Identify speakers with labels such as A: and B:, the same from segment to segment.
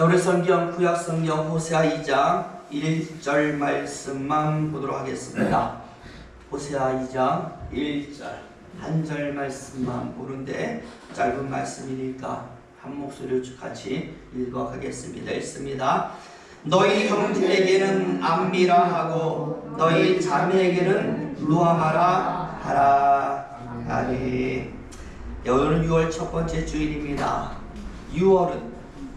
A: 우리 성경 구약 성경 호세아 2장 1절 말씀만 보도록 하겠습니다. 호세아 2장 1절 한 절 말씀만 보는데 짧은 말씀이니까 한 목소리로 같이 읽어가겠습니다. 읽습니다. 너희 형제에게는 암미라 하고 너희 자매에게는 루아마라 하라 하니. 오늘은 6월 첫 번째 주일입니다. 6월은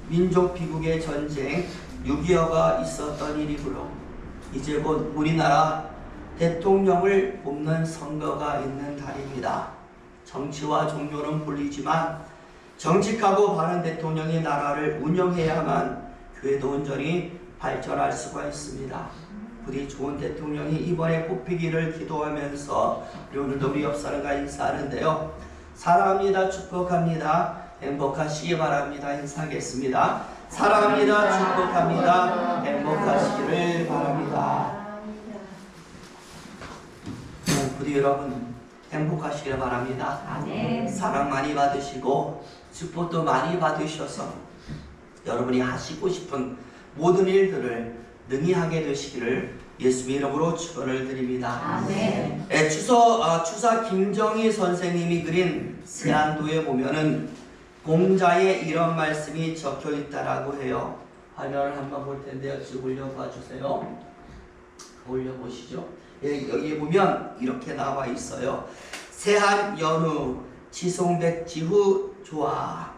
A: 민족 비국의 전쟁 6.25가 있었던 일이고요. 이제 곧 우리나라 대통령을 뽑는 선거가 있는 달입니다. 정치와 종교는 불리지만 정직하고 바른 대통령이 나라를 운영해야만 교회도 온전히 발전할 수가 있습니다. 부디 좋은 대통령이 이번에 뽑히기를 기도하면서 오늘도 우리 옆사람과 인사하는데요. 사랑합니다. 축복합니다. 행복하시기 바랍니다. 인사하겠습니다. 사랑합니다. 축복합니다. 행복하시기를 바랍니다. 부디 여러분 행복하시길 바랍니다. 사랑 많이 받으시고 축복도 많이 받으셔서 여러분이 하시고 싶은 모든 일들을 능히 하게 되시기를 예수의 이름으로 축원을 드립니다. 추사 김정희 선생님이 그린 세안도에 보면은 공자에 이런 말씀이 적혀 있다라고 해요. 화면을 한번 볼 텐데요. 지금 올려봐 주세요. 올려보시죠. 여기 보면 이렇게 나와 있어요. 세한 연후 지송백지후 조화.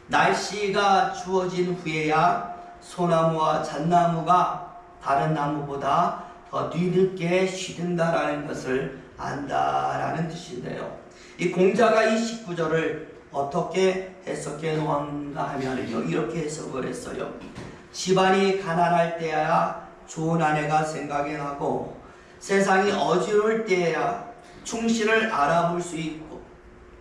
A: 날씨가 추워진 후에야 소나무와 잣나무가 다른 나무보다 더 뒤늦게 시든다라는 것을 안다라는 뜻인데요. 이 공자가 이 19절을 어떻게 해석해 놓았나 하면요, 이렇게 해석을 했어요. 집안이 가난할 때야 좋은 아내가 생각이 나고 세상이 어지러울 때야 충실을 알아볼 수 있고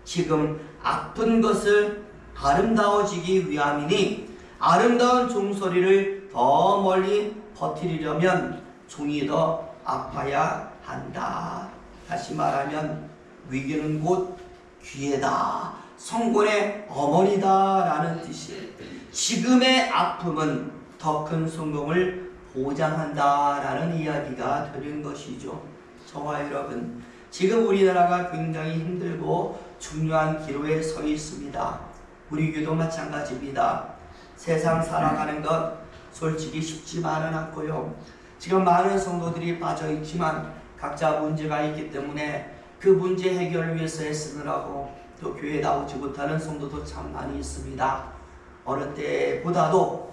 A: 지금 아픈 것을 아름다워지기 위함이니 아름다운 종소리를 더 멀리 퍼뜨리려면 종이 더 아파야 한다. 다시 말하면 위기는 곧 기회다. 성공의 어머니다 라는 뜻이에요. 지금의 아픔은 더 큰 성공을 보장한다 라는 이야기가 되는 것이죠. 저와 여러분, 지금 우리나라가 굉장히 힘들고 중요한 기로에 서 있습니다. 우리 교도 마찬가지입니다. 세상 살아가는 것 솔직히 쉽지만은 않고요. 지금 많은 성도들이 빠져 있지만 각자 문제가 있기 때문에 그 문제 해결을 위해서 애쓰느라고 또 교회에 나오지 못하는 성도도 참 많이 있습니다. 어느 때보다도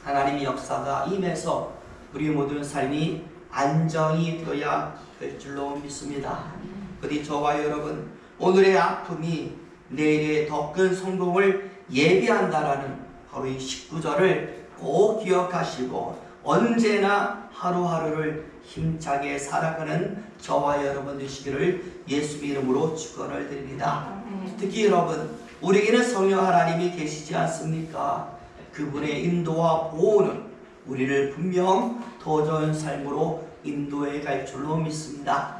A: 하나님의 역사가 임해서 우리 모든 삶이 안정이 되어야 될 줄로 믿습니다. 부디 저와 여러분, 오늘의 아픔이 내일의 더 큰 성공을 예비한다라는 바로 이 19절을 꼭 기억하시고 언제나 하루하루를 힘차게 살아가는 저와 여러분 되시기를 예수 이름으로 축원을 드립니다. 특히 여러분, 우리에게는 성령 하나님이 계시지 않습니까? 그분의 인도와 보호는 우리를 분명 더 좋은 삶으로 인도해 갈 줄로 믿습니다.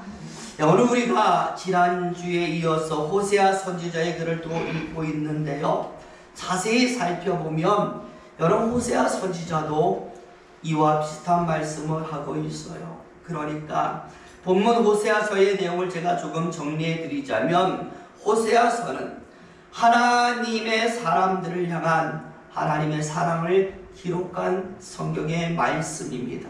A: 오늘 우리가 지난주에 이어서 호세아 선지자의 글을 또 읽고 있는데요. 자세히 살펴보면 여러분, 호세아 선지자도 이와 비슷한 말씀을 하고 있어요. 그러니까 본문 호세아서의 내용을 제가 조금 정리해 드리자면, 호세아서는 하나님의 사람들을 향한 하나님의 사랑을 기록한 성경의 말씀입니다.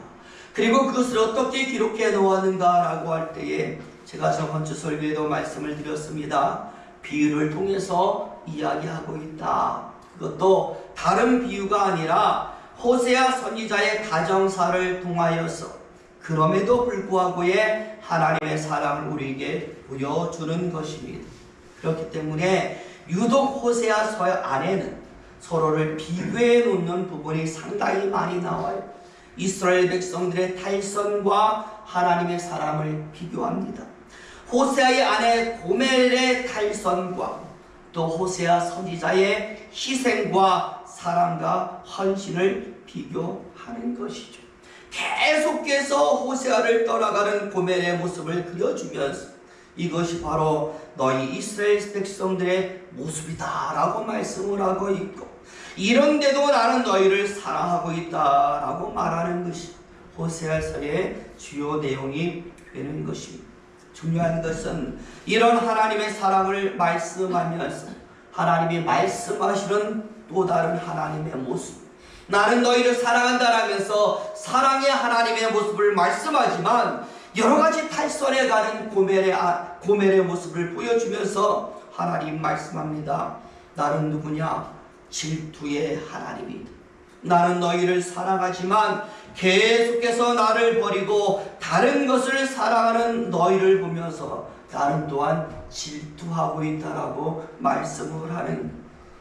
A: 그리고 그것을 어떻게 기록해 놓았는가 라고 할 때에 제가 저번주 설교에도 말씀을 드렸습니다. 비유를 통해서 이야기하고 있다. 그것도 다른 비유가 아니라 호세아 선지자의 가정사를 통하여서 그럼에도 불구하고의 하나님의 사랑을 우리에게 보여주는 것입니다. 그렇기 때문에 유독 호세아서 안에는 서로를 비교해 놓는 부분이 상당히 많이 나와요. 이스라엘 백성들의 탈선과 하나님의 사랑을 비교합니다. 호세아의 아내 고멜의 탈선과 또 호세아 선지자의 희생과 사랑과 헌신을 비교하는 것이죠. 계속해서 호세아를 떠나가는 고멜의 모습을 그려주면서 이것이 바로 너희 이스라엘 백성들의 모습이다 라고 말씀을 하고 있고, 이런데도 나는 너희를 사랑하고 있다라고 말하는 것이 호세아서의 주요 내용이 되는 것입니다. 중요한 것은 이런 하나님의 사랑을 말씀하면서 하나님이 말씀하시는 또 다른 하나님의 모습, 나는 너희를 사랑한다라면서 사랑의 하나님의 모습을 말씀하지만 여러가지 탈선해 가는 고멜의 모습을 보여주면서 하나님 말씀합니다. 나는 누구냐? 질투의 하나님이다. 나는 너희를 사랑하지만 계속해서 나를 버리고 다른 것을 사랑하는 너희를 보면서 나는 또한 질투하고 있다라고 말씀을 하는,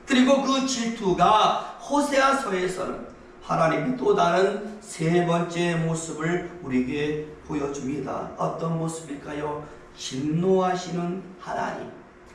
A: 그리고 그 질투가 호세아서에서는 하나님이 또 다른 세 번째 모습을 우리에게 보여줍니다. 어떤 모습일까요? 진노하시는 하나님.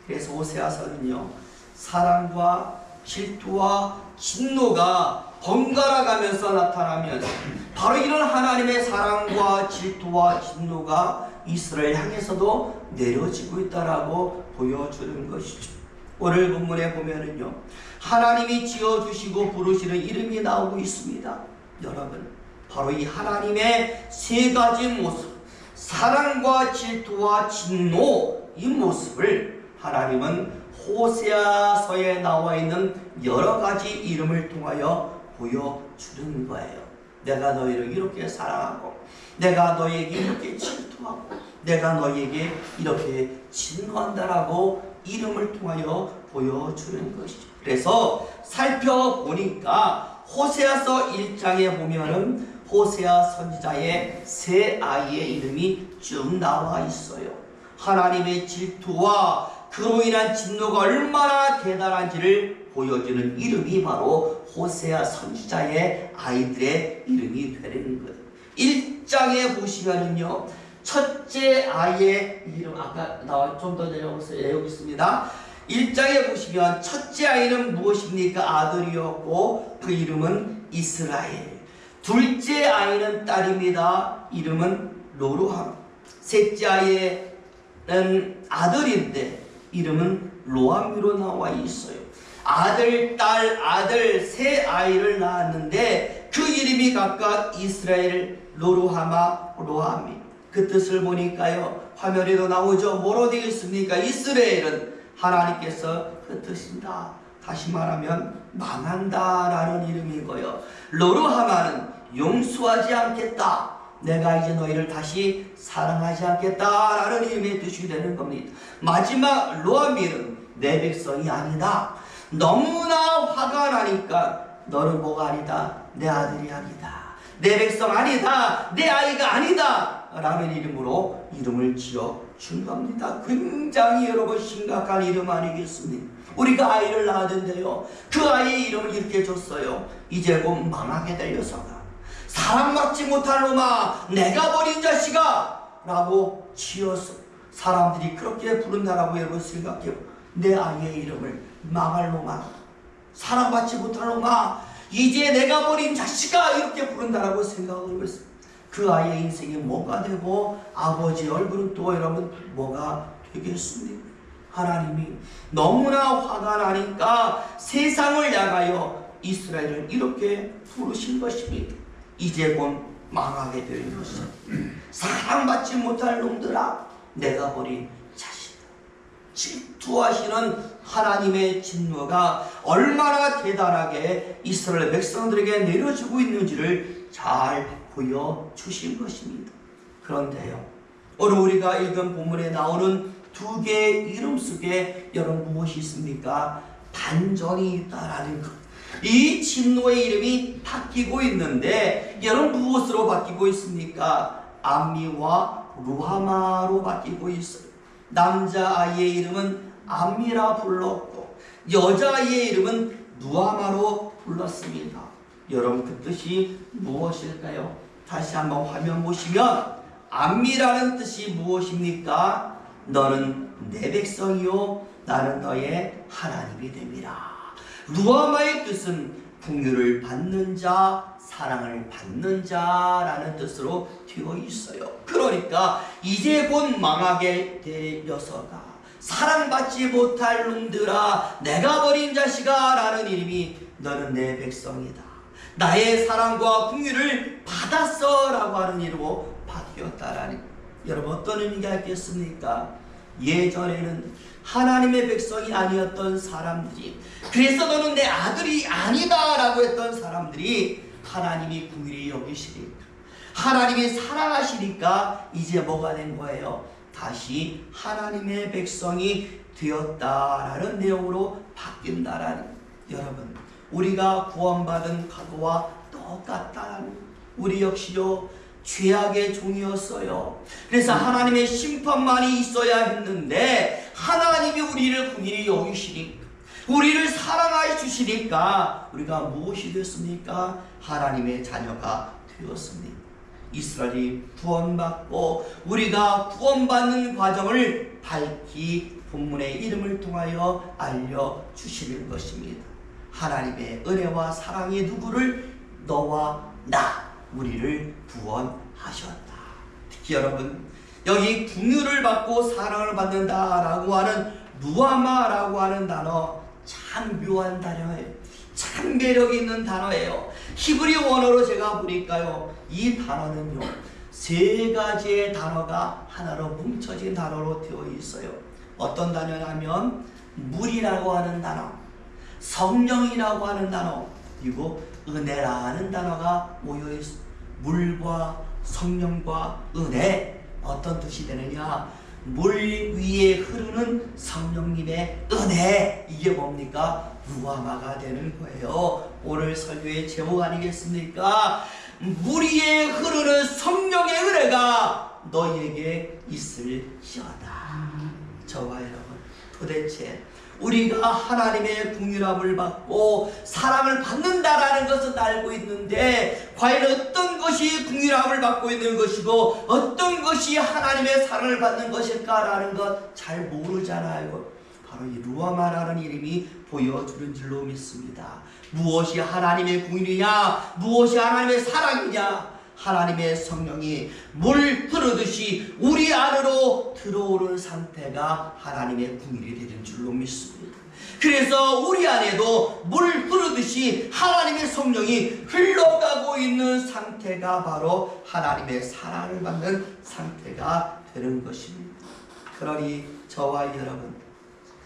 A: 그래서 호세아서는요, 사랑과 질투와 진노가 번갈아 가면서 나타나면서 바로 이런 하나님의 사랑과 질투와 진노가 이스라엘 향해서도 내려지고 있다라고 보여주는 것이죠. 오늘 본문에 보면은요, 하나님이 지어주시고 부르시는 이름이 나오고 있습니다. 여러분, 바로 이 하나님의 세 가지 모습, 사랑과 질투와 진노, 이 모습을 하나님은 호세아서에 나와 있는 여러 가지 이름을 통하여 보여주는 거예요. 내가 너희를 이렇게 사랑하고, 내가 너희에게 이렇게 질투하고, 내가 너희에게 이렇게 진노한다라고 이름을 통하여 보여주는 것이죠. 그래서 살펴보니까 호세아서 1장에 보면은 호세아 선지자의 세 아이의 이름이 쭉 나와 있어요. 하나님의 질투와 그로 인한 진노가 얼마나 대단한지를 보여주는 이름이 바로 호세아 선지자의 아이들의 이름이 되는 거예요. 1장에 보시면은요, 첫째 아이의 이름, 아까 나와 좀 더 내려오세요. 여기 있습니다. 1장에 보시면 첫째 아이는 무엇입니까? 아들이었고 그 이름은 이스라엘. 둘째 아이는 딸입니다. 이름은 로루함. 셋째 아이는 아들인데 이름은 로함미로 나와 있어요. 아들, 딸, 아들 세 아이를 낳았는데 그 이름이 각각 이스라엘, 로루하마, 로함미. 그 뜻을 보니까요, 화면에도 나오죠. 뭐로 되어 있습니까? 이스라엘은 하나님께서 흩으신다. 다시 말하면 망한다라는 이름이고요. 로루하마는 용서하지 않겠다. 내가 이제 너희를 다시 사랑하지 않겠다라는 의미의 뜻이 되는 겁니다. 마지막 로함미는 내 백성이 아니다. 너무나 화가 나니까 너는 뭐가 아니다. 내 아들이 아니다. 내 백성 아니다. 내 아이가 아니다. 라는 이름으로 이름을 지어준 겁니다. 굉장히 여러분 심각한 이름 아니겠습니까? 우리가 아이를 낳았는데요, 그 아이의 이름을 이렇게 줬어요. 이제 곧 망하게 될 녀석아, 사랑받지 못할 놈아, 내가 버린 자식아 라고 지어서 사람들이 그렇게 부른다라고 여러분 생각해요. 내 아이의 이름을 망할 놈아, 사랑받지 못할 놈아, 이제 내가 버린 자식아 이렇게 부른다라고 생각을 했어요. 그 아이의 인생이 뭐가 되고 아버지의 얼굴은 또 여러분 뭐가 되겠습니까? 하나님이 너무나 화가 나니까 세상을 향하여 이스라엘을 이렇게 부르신 것입니다. 이제 곧 망하게 될 것이다. 사랑받지 못할 놈들아, 내가 버린 자식아. 질투하시는 하나님의 진노가 얼마나 대단하게 이스라엘 백성들에게 내려지고 있는지를 잘 보여주신 것입니다. 그런데요, 오늘 우리가 읽은 본문에 나오는 두 개의 이름 속에 여러분 무엇이 있습니까? 반전이 있다라는 것. 이 진노의 이름이 바뀌고 있는데 여러분 무엇으로 바뀌고 있습니까? 암미와 루하마로 바뀌고 있어요. 남자아이의 이름은 암미라 불렀고 여자아이의 이름은 누아마로 불렀습니다. 여러분 그 뜻이 무엇일까요? 다시 한번 화면 보시면 암미라는 뜻이 무엇입니까? 너는 내 백성이요 나는 너의 하나님이 됨이라. 루아마의 뜻은 풍요를 받는 자, 사랑을 받는 자라는 뜻으로 되어 있어요. 그러니까 이제 곧 망하게 될 녀석아, 사랑받지 못할 놈들아, 내가 버린 자식아 라는 이름이 너는 내 백성이다. 나의 사랑과 긍휼을 받았어 라고 하는 이름으로 바뀌었다라니. 여러분 어떤 의미가 있겠습니까? 예전에는 하나님의 백성이 아니었던 사람들이, 그래서 너는 내 아들이 아니다 라고 했던 사람들이 하나님이 긍휼히 여기시니까, 하나님이 사랑하시니까 이제 뭐가 된 거예요? 다시 하나님의 백성이 되었다라는 내용으로 바뀐다라는. 여러분 우리가 구원받은 과거와 똑같다라는. 우리 역시요 죄악의 종이었어요. 그래서 하나님의 심판만이 있어야 했는데 하나님이 우리를 긍휼히 여기시니까, 우리를 사랑하여 주시니까 우리가 무엇이 됐습니까? 하나님의 자녀가 되었습니다. 이스라엘이 구원받고 우리가 구원받는 과정을 밝히 본문의 이름을 통하여 알려주시는 것입니다. 하나님의 은혜와 사랑이 누구를? 너와 나, 우리를 구원하셨다. 특히 여러분 여기 긍휼을 받고 사랑을 받는다라고 하는 루아마라고 하는 단어 참 묘한 단어예요. 참 매력 있는 단어예요. 히브리 원어로 제가 보니까요, 이 단어는요 3가지의 단어가 하나로 뭉쳐진 단어로 되어 있어요. 어떤 단어냐면 물이라고 하는 단어, 성령이라고 하는 단어, 그리고 은혜라는 단어가 모여 있습니다. 물과 성령과 은혜, 어떤 뜻이 되느냐? 물 위에 흐르는 성령님의 은혜, 이게 뭡니까? 루아마가 되는 거예요. 오늘 설교의 제목 아니겠습니까? 물 위에 흐르는 성령의 은혜가 너희에게 있을지어다. 저와 여러분, 도대체 우리가 하나님의 긍휼함을 받고 사랑을 받는다라는 것은 알고 있는데, 과연 어떤 것이 긍휼함을 받고 있는 것이고 어떤 것이 하나님의 사랑을 받는 것일까라는 것 잘 모르잖아요. 바로 이 루아마라는 이름이 보여주는 줄로 믿습니다. 무엇이 하나님의 긍휼이냐, 무엇이 하나님의 사랑이냐? 하나님의 성령이 물 흐르듯이 우리 안으로 들어오는 상태가 하나님의 긍휼이 되는 줄로 믿습니다. 그래서 우리 안에도 물 흐르듯이 하나님의 성령이 흘러가고 있는 상태가 바로 하나님의 사랑을 받는 상태가 되는 것입니다. 그러니 저와 여러분,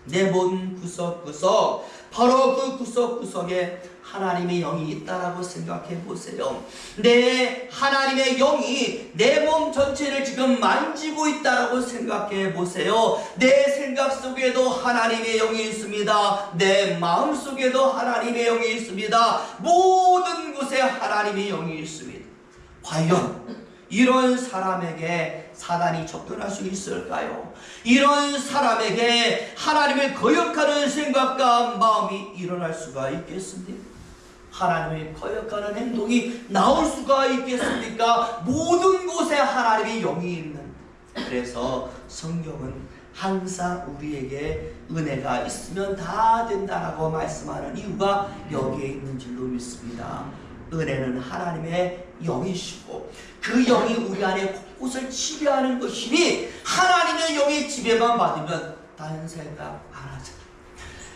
A: 내 몸 구석구석, 바로 그 구석구석에 하나님의 영이 있다라고 생각해 보세요. 내 하나님의 영이 내 몸 전체를 지금 만지고 있다라고 생각해 보세요. 내 생각 속에도 하나님의 영이 있습니다. 내 마음 속에도 하나님의 영이 있습니다. 모든 곳에 하나님의 영이 있습니다. 과연 이런 사람에게 사단이 접근할 수 있을까요? 이런 사람에게 하나님을 거역하는 생각과 마음이 일어날 수가 있겠습니까? 하나님을 거역하는 행동이 나올 수가 있겠습니까? 모든 곳에 하나님의 영이 있는. 그래서 성경은 항상 우리에게 은혜가 있으면 다 된다라고 말씀하는 이유가 여기에 있는 줄로 믿습니다. 은혜는 하나님의 영이시고 그 영이 우리 안에 곳곳을 지배하는 것이니, 하나님의 영의 지배만 받으면 다른 생각 안 하잖아요.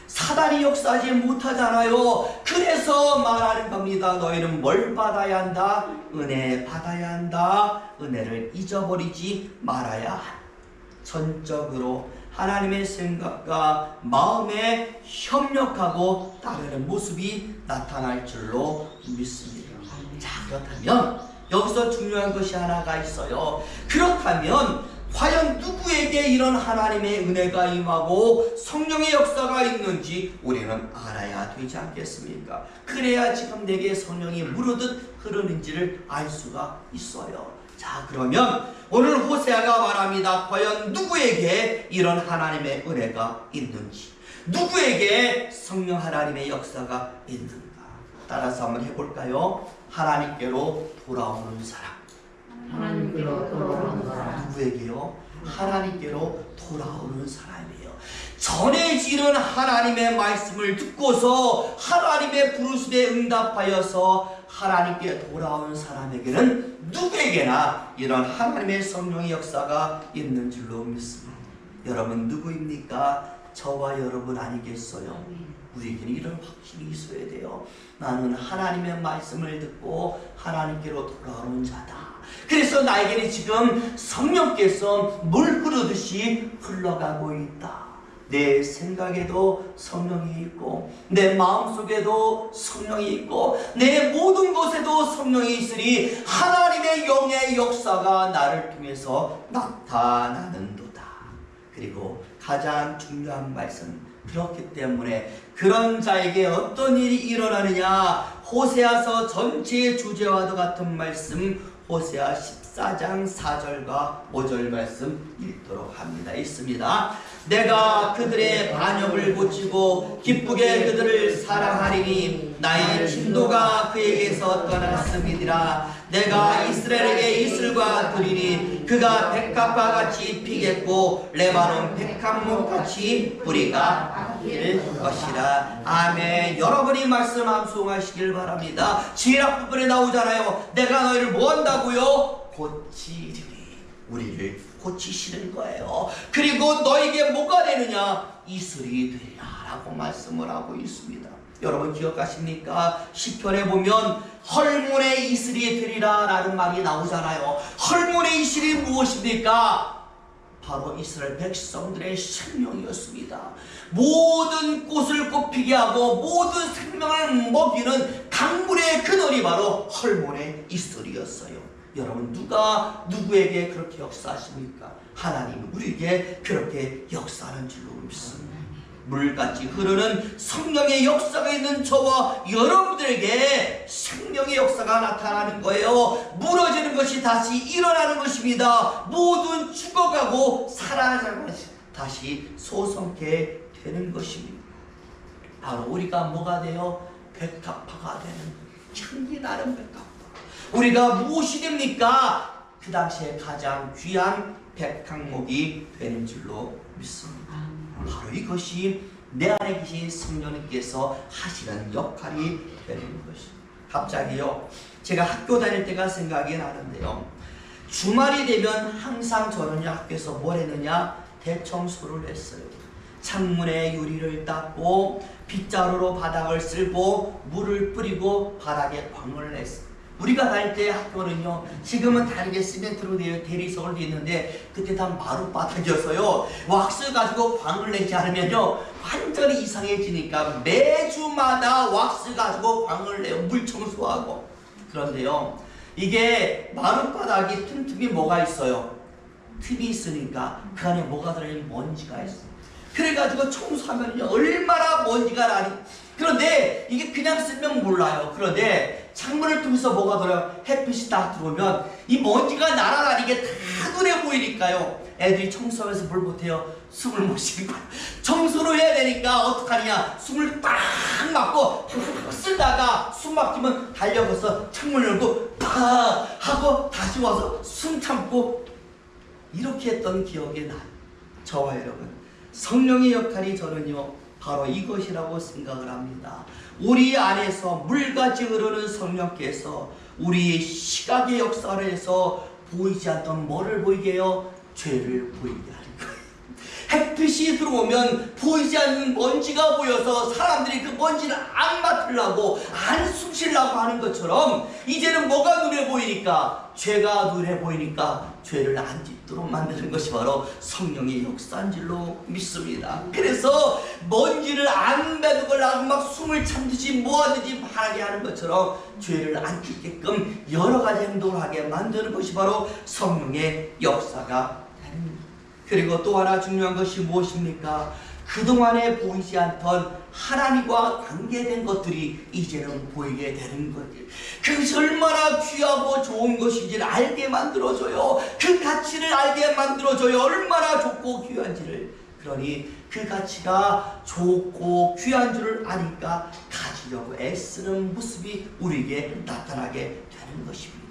A: 사단이 역사하지 못하잖아요. 그래서 말하는 겁니다. 너희는 뭘 받아야 한다? 은혜 받아야 한다. 은혜를 잊어버리지 말아야 한다. 전적으로 하나님의 생각과 마음에 협력하고 따르는 모습이 나타날 줄로 믿습니다. 자, 그렇다면 여기서 중요한 것이 하나가 있어요. 그렇다면 과연 누구에게 이런 하나님의 은혜가 임하고 성령의 역사가 있는지 우리는 알아야 되지 않겠습니까? 그래야 지금 내게 성령이 무르듯 흐르는지를 알 수가 있어요. 자, 그러면 오늘 호세아가 말합니다. 과연 누구에게 이런 하나님의 은혜가 있는지, 누구에게 성령 하나님의 역사가 있는가? 따라서 한번 해볼까요? 하나님께로 돌아오는 사람.
B: 하나님께로 돌아오는 사람.
A: 누구에게요? 하나님께로 돌아오는 사람이에요. 전해지는 하나님의 말씀을 듣고서 하나님의 부르심에 응답하여서 하나님께 돌아오는 사람에게는 누구에게나 이런 하나님의 성령의 역사가 있는 줄로 믿습니다. 여러분 누구입니까? 저와 여러분 아니겠어요? 우리에게는 이런 확신이 있어야 돼요. 나는 하나님의 말씀을 듣고 하나님께로 돌아오는 자다. 그래서 나에게는 지금 성령께서 물 흐르듯이 흘러가고 있다. 내 생각에도 성령이 있고 내 마음속에도 성령이 있고 내 모든 것에도 성령이 있으니 하나님의 영의 역사가 나를 통해서 나타나는도다. 그리고 가장 중요한 말씀, 그렇기 때문에 그런 자에게 어떤 일이 일어나느냐, 호세아서 전체의 주제와도 같은 말씀, 호세아 14장 4절과 5절 말씀 읽도록 합니다. 있습니다. 내가 그들의 반역을 고치고 기쁘게 그들을 사랑하리니 나의 진도가 그에게서 떠났음이니라. 내가 이스라엘에게 이슬과 드리니 그가 백합과 같이 피겠고 레바논 백합목같이 뿌리가 일 것이라. 아멘. 여러분이 말씀 암송하시길 바랍니다. 지혜학 부분에 나오잖아요. 내가 너희를 뭐 한다고요? 고치리니. 우리를 고치시는 거예요. 그리고 너에게 뭐가 되느냐? 이슬이 되리라 라고 말씀을 하고 있습니다. 여러분 기억하십니까? 시편에 보면 헐문의 이슬이 되리라 라는 말이 나오잖아요. 헐문의 이슬이 무엇입니까? 바로 이스라엘 백성들의 생명이었습니다. 모든 꽃을 꽃피게 하고 모든 생명을 먹이는 강물의 그늘이 바로 헐문의 이슬이었어요. 여러분 누가 누구에게 그렇게 역사하십니까? 하나님은 우리에게 그렇게 역사하는 줄로 믿습니다. 물같이 흐르는 성령의 역사가 있는 저와 여러분들에게 생명의 역사가 나타나는 거예요. 무너지는 것이 다시 일어나는 것입니다. 모든 죽어가고 사라지는 것이 다시 소성케 되는 것입니다. 바로 우리가 뭐가 돼요? 백합화가 되는, 향기 나는 백합화. 우리가 무엇이 됩니까? 그 당시에 가장 귀한 백향목이 되는 줄로 믿습니다. 바로 이것이 내 안에 계신 성령님께서 하시는 역할이 되는 것입니다. 갑자기요, 제가 학교 다닐 때가 생각이 나는데요. 주말이 되면 항상 저는 학교에서 뭘 했느냐? 대청소를 했어요. 창문에 유리를 닦고 빗자루로 바닥을 쓸고 물을 뿌리고 바닥에 광을 냈어요. 우리가 다닐 때 학교는요, 지금은 다르게 시멘트로 되어 대리석으로 되어 있는데 그때 다 마룻바닥이어서요, 왁스 가지고 광을 내지 않으면요 완전히 이상해지니까 매주마다 왁스 가지고 광을 내요. 물 청소하고. 그런데요, 이게 마룻바닥이 틈틈이 뭐가 있어요? 틈이 있으니까 그 안에 뭐가 들어있는 먼지가 있어요. 그래가지고 청소하면요 얼마나 먼지가 나니. 그런데 이게 그냥 쓰면 몰라요. 그런데 창문을 통해서 뭐가 들어요? 햇빛이 딱 들어오면 이 먼지가 날아다니게 다 눈에 보이니까요, 애들이 청소하면서 뭘 못해요? 숨을 못 쉬고. 청소를 해야 되니까 어떡하냐? 숨을 딱 막고 쓰다가 숨 막히면 달려가서 창문 열고 팍 하고 다시 와서 숨 참고, 이렇게 했던 기억이 나요. 저와 여러분, 성령의 역할이 저는요 바로 이것이라고 생각을 합니다. 우리 안에서 물같이 흐르는 성령께서 우리의 시각의 역사를 해서 보이지 않던 뭐를 보이게 해요? 죄를 보이게 하는 거예요. 햇빛이 들어오면 보이지 않는 먼지가 보여서 사람들이 그 먼지를 안 맡으려고 안 숨쉬려고 하는 것처럼 이제는 뭐가 눈에 보이니까, 죄가 눈에 보이니까 죄를 안 짓도록 만드는 것이 바로 성령의 역사인 줄로 믿습니다. 그래서 먼지를 안 배두고 막 숨을 참듯이 뭐하든지 바라게 하는 것처럼 죄를 안 짓게끔 여러 가지 행동을 하게 만드는 것이 바로 성령의 역사가 됩니다. 그리고 또 하나 중요한 것이 무엇입니까? 그동안에 보이지 않던 하나님과 관계된 것들이 이제는 보이게 되는 것들. 그것이 얼마나 귀하고 좋은 것인지를 알게 만들어줘요. 그 가치를 알게 만들어줘요. 얼마나 좋고 귀한지를. 그러니 그 가치가 좋고 귀한 줄을 아니까 가지려고 애쓰는 모습이 우리에게 나타나게 되는 것입니다.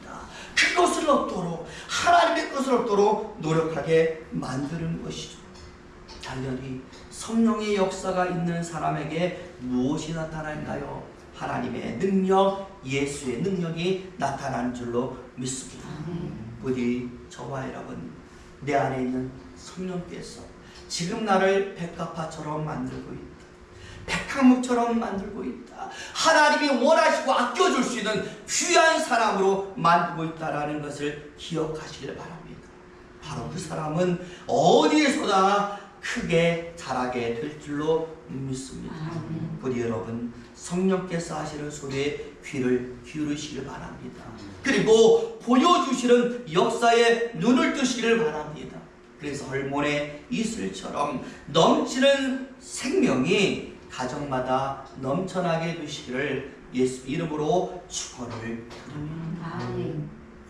A: 그것을 얻도록, 하나님의 것을 얻도록 노력하게 만드는 것이죠. 당연히 성령의 역사가 있는 사람에게 무엇이 나타날까요? 하나님의 능력, 예수의 능력이 나타나는 줄로 믿습니다. 부디 저와 여러분, 내 안에 있는 성령께서 지금 나를 백합화처럼 만들고 있다. 백항목처럼 만들고 있다. 하나님이 원하시고 아껴줄 수 있는 귀한 사람으로 만들고 있다라는 것을 기억하시길 바랍니다. 바로 그 사람은 어디에서나 크게 자라게 될 줄로 믿습니다. 우리 여러분, 성령께서 하시는 소리에 귀를 기울이시길 바랍니다. 그리고 보여주시는 역사에 눈을 뜨시기를 바랍니다. 그래서 hor몬의 이슬처럼 넘치는 생명이 가정마다 넘쳐나게 되시기를 예수 이름으로 축원을 드립니다.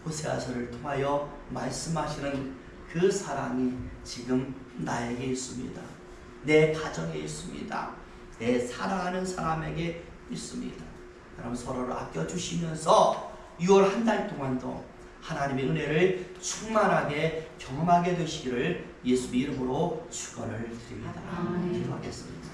A: 호세아서를 통하여 말씀하시는 그 사랑이 지금 나에게 있습니다. 내 가정에 있습니다. 내 사랑하는 사람에게 있습니다. 여러분, 서로를 아껴주시면서 6월 한 달 동안도 하나님의 은혜를 충만하게 경험하게 되시기를 예수 이름으로 축원을 드립니다. 기도하겠습니다.